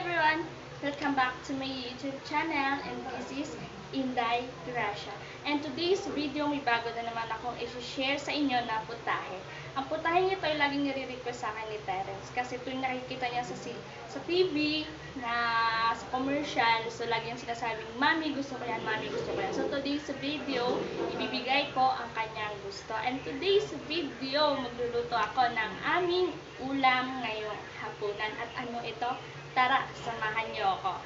everyone! Welcome back to my YouTube channel, and this is Inday Gracia. And today's video, may bago na naman akong i-share sa inyo na putahe. Ang putahe ito ay laging nire-request sa akin ni Terrence kasi tuwing nakikita niya sa TV na sa commercial, so lagi yung sinasabing, Mami, gusto ko yan, Mami, gusto ko yan. So today's video, ibibigay ko ang kanyang gusto. And today's video, magluluto ako ng aming ulam ngayong hapunan. At ano ito? Tara, samahan niyo ako.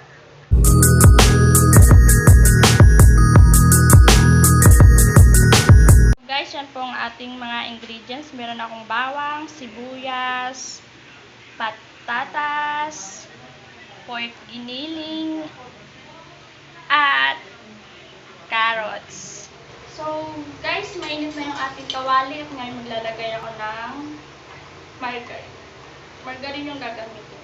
Guys, yan po ang ating mga ingredients. Meron akong bawang, sibuyas, patatas, pork giniling, at carrots. So, guys, mainit na yung ating kawali at ngayon maglalagay ako ng margarine. Margarine yung gagamitin.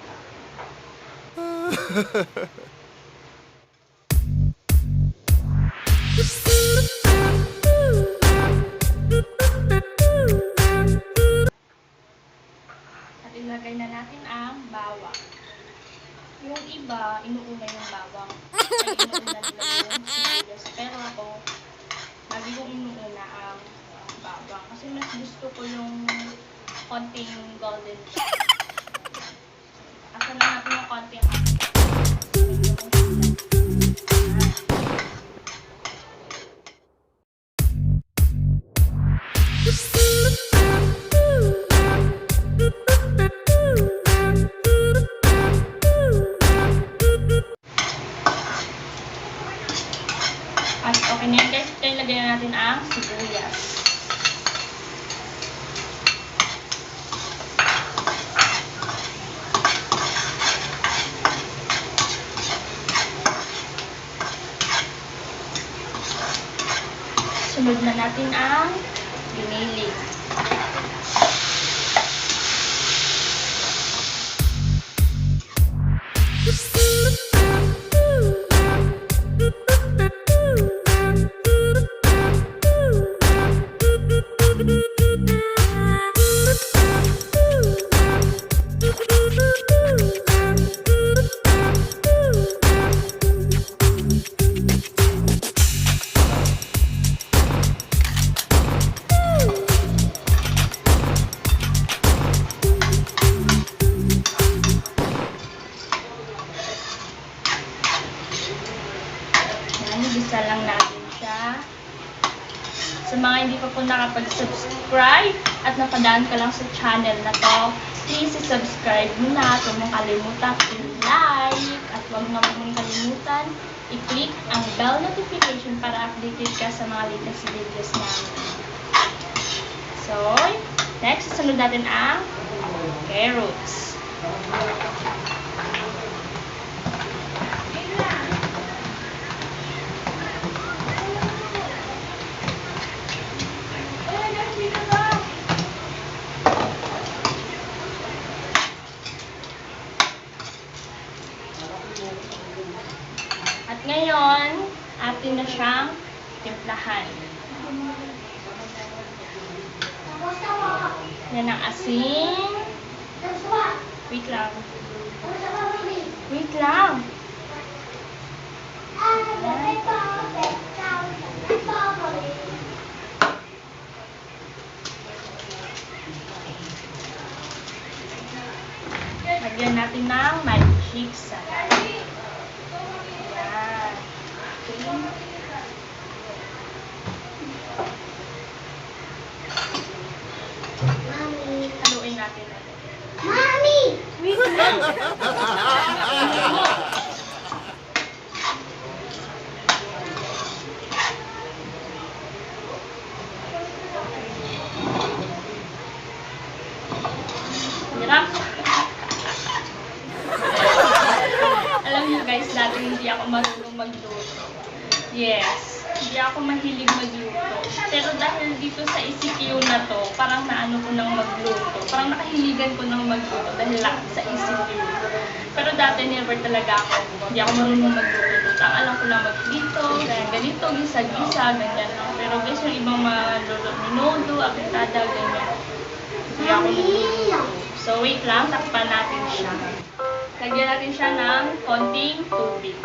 At ilagay na natin ang bawang. Yung iba, inuuna yung bawang. Ay, inuuna nila yung sibuyas. Pero ako, lagi kong inuuna ang bawang. Kasi mas gusto ko yung konting golden. Asa na natin yung konting at okay na yan guys. Ito yung lagyan na natin ang sibuyas. Sunod na natin ang giniling. Igisa lang natin siya. Sa mga hindi pa po nakapag-subscribe at napadaan ka lang sa channel na to, please subscribe mo na. Huwag mong kalimutan i-like at huwag mong kalimutan i-click ang bell notification para updated ka sa mga latest videos namin. So, next, susunod natin ang carrots. At ngayon, atin na siyang timplahan. Yan ang asin. Wait lang. Wait lang. Lagyan natin ng magic sarap. Haluin natin. Mami! Wait lang! Hirap! Alam niyo guys, dati hindi ako marunong magluto. Yes, hindi ako mahilig magluto. Pero dahil dito sa ECQ na to, parang naano ko nang magluto. Parang nakahiligan ko nang magluto dahil lang sa ECQ. Pero dati never talaga ako. Hindi ako marunong magluto. Ang alam ko lang magluto, ganito, gisa-gisa, ganyan lang. Pero guys, yung ibang maluluto, minudo, apitada, ganyan. Hindi ako magluto. So wait lang, takpan natin siya. Lagyan natin siya ng konting tubig.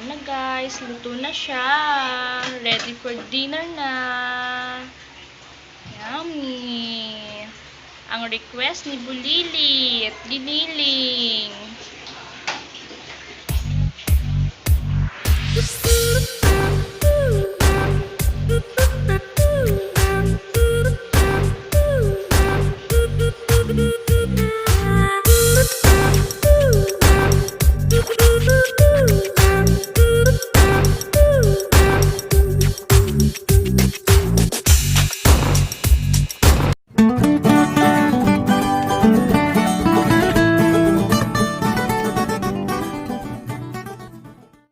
Ayan na guys, luto na siya. Ready for dinner na. Yummy! Ang request ni Bulilit, Giniling.